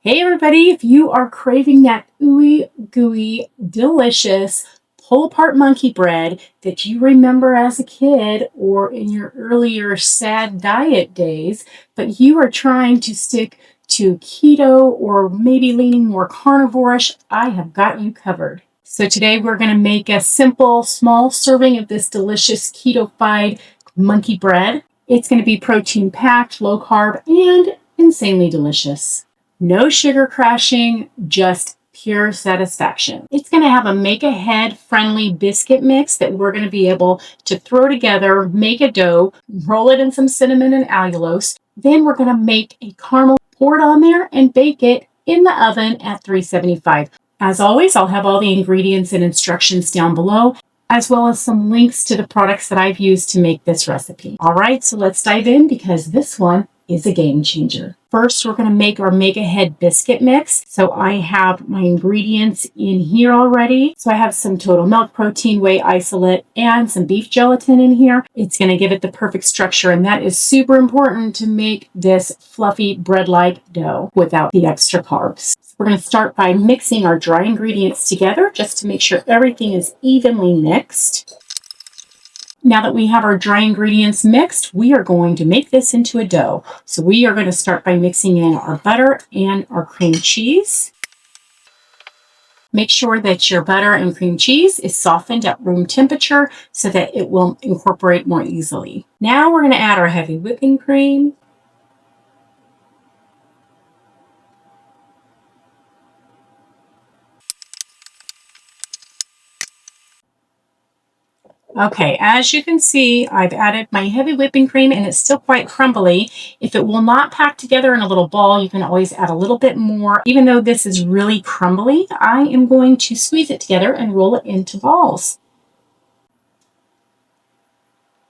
Hey everybody, if you are craving that ooey gooey, delicious, pull-apart monkey bread that you remember as a kid or in your earlier sad diet days, but you are trying to stick to keto or maybe leaning more carnivore-ish, I have got you covered. So today we're going to make a simple, small serving of this delicious keto-fied monkey bread. It's going to be protein-packed, low-carb, and insanely delicious. No sugar crashing, just pure satisfaction. It's going to have a make-ahead friendly biscuit mix that we're going to be able to throw together, make a dough, roll it in some cinnamon and allulose. Then we're going to make a caramel, pour it on there, and bake it in the oven at 375. As always, I'll have all the ingredients and instructions down below, as well as some links to the products that I've used to make this recipe. All right, so let's dive in because this one is a game changer. First, we're going to make our make-ahead biscuit mix. So I have my ingredients in here already. So I have some total milk protein, whey isolate, and some beef gelatin in here. It's going to give it the perfect structure, and that is super important to make this fluffy bread-like dough without the extra carbs. So we're going to start by mixing our dry ingredients together just to make sure everything is evenly mixed. Now that we have our dry ingredients mixed, we are going to make this into a dough. So we are going to start by mixing in our butter and our cream cheese. Make sure that your butter and cream cheese is softened at room temperature so that it will incorporate more easily. Now we're going to add our heavy whipping cream. Okay, as you can see, I've added my heavy whipping cream and it's still quite crumbly. If it will not pack together in a little ball, you can always add a little bit more. Even though this is really crumbly, I am going to squeeze it together and roll it into balls.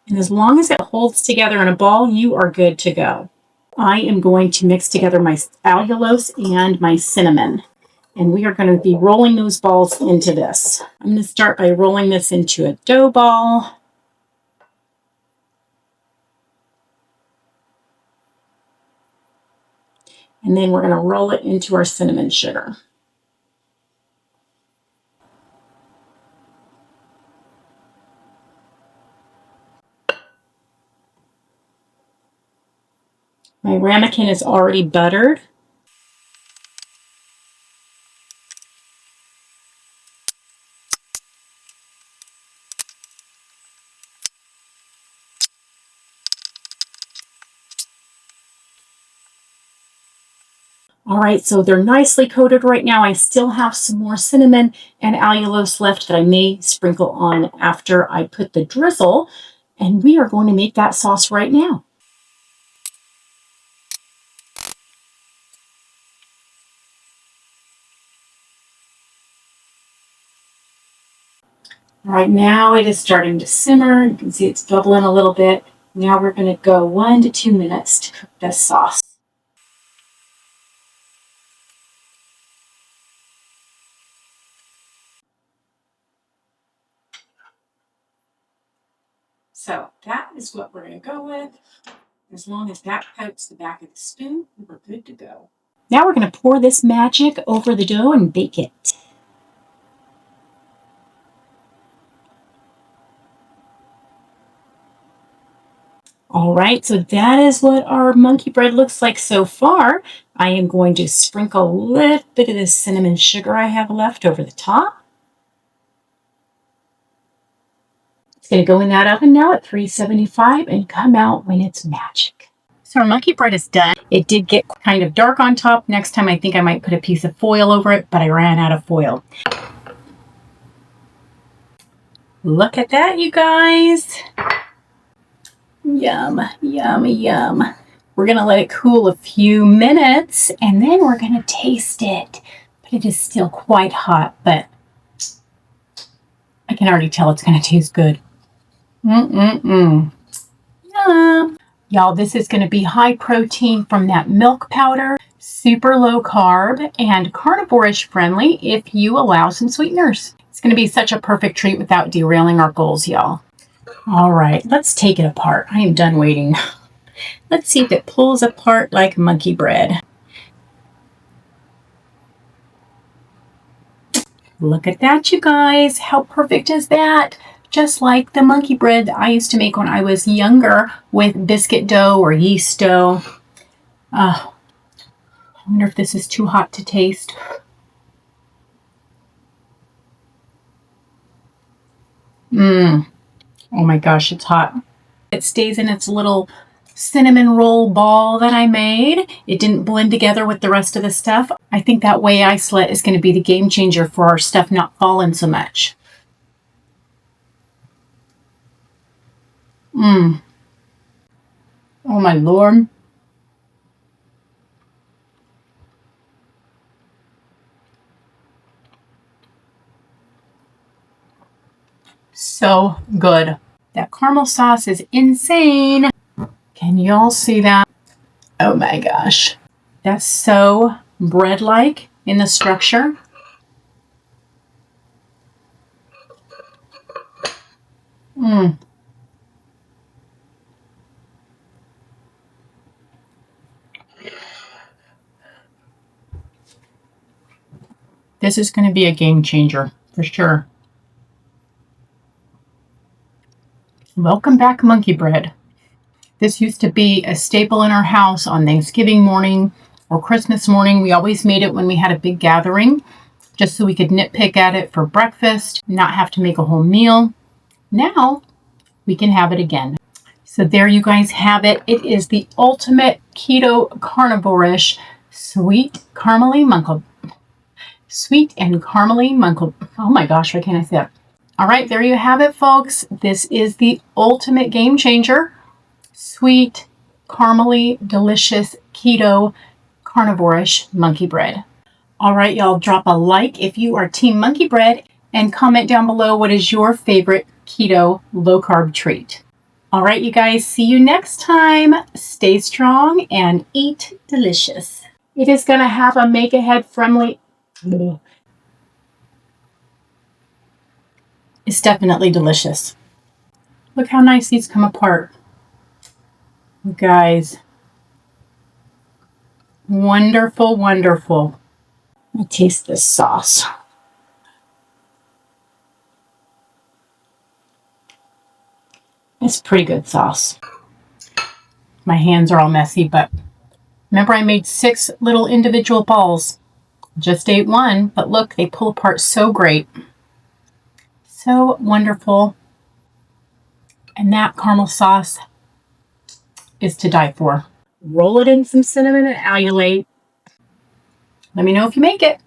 And as long as it holds together in a ball, you are good to go. I am going to mix together my allulose and my cinnamon. And we are going to be rolling those balls into this. I'm going to start by rolling this into a dough ball. And then we're going to roll it into our cinnamon sugar. My ramekin is already buttered. All right, so they're nicely coated right now. I still have some more cinnamon and allulose left that I may sprinkle on after I put the drizzle. And we are going to make that sauce right now. All right, now it is starting to simmer. You can see it's bubbling a little bit. Now we're going to go 1 to 2 minutes to cook this sauce. So that is what we're going to go with. As long as that coats the back of the spoon, we're good to go. Now we're going to pour this magic over the dough and bake it. All right, so that is what our monkey bread looks like so far. I am going to sprinkle a little bit of this cinnamon sugar I have left over the top. It's going to go in that oven now at 375 and come out when it's magic. So our monkey bread is done. It did get kind of dark on top. Next time I think I might put a piece of foil over it, but I ran out of foil. Look at that, you guys. Yum, yum, yum. We're going to let it cool a few minutes, and then we're going to taste it. But it is still quite hot, but I can already tell it's going to taste good. Yum. Y'all, this is going to be high protein from that milk powder, super low carb, and carnivore-ish friendly if you allow some sweeteners. It's going to be such a perfect treat without derailing our goals, y'all. All right, let's take it apart. I am done waiting. Let's see if it pulls apart like monkey bread. Look at that, you guys. How perfect is that? Just like the monkey bread that I used to make when I was younger with biscuit dough or yeast dough. I wonder if this is too hot to taste. Oh my gosh, it's hot. It stays in its little cinnamon roll ball that I made. It didn't blend together with the rest of the stuff. I think that whey isolate is going to be the game changer for our stuff not falling so much. Oh my Lord. So good. That caramel sauce is insane. Can y'all see that? Oh my gosh. That's so bread-like in the structure. This is going to be a game changer for sure. Welcome back, monkey bread. This used to be a staple in our house on Thanksgiving morning or Christmas morning. We always made it when we had a big gathering, just so we could nitpick at it for breakfast, not have to make a whole meal. Now we can have it again. So there you guys have it. It is the ultimate keto carnivore-ish sweet and caramely munkle. Oh my gosh, why can't I say that? All right, there you have it, folks. This is the ultimate game changer. Sweet, caramely, delicious, keto, carnivore-ish monkey bread. All right, y'all, drop a like if you are Team Monkey Bread and comment down below what is your favorite keto low-carb treat. All right, you guys, see you next time. Stay strong and eat delicious. It is going to have a make-ahead friendly... It's definitely delicious. Look how nice these come apart. You guys. Wonderful, wonderful. Let me taste this sauce. It's pretty good sauce. My hands are all messy, but remember I made 6 little individual balls. Just ate one, but look, they pull apart so great. So wonderful. And that caramel sauce is to die for. Roll it in some cinnamon and alulate. Let me know if you make it.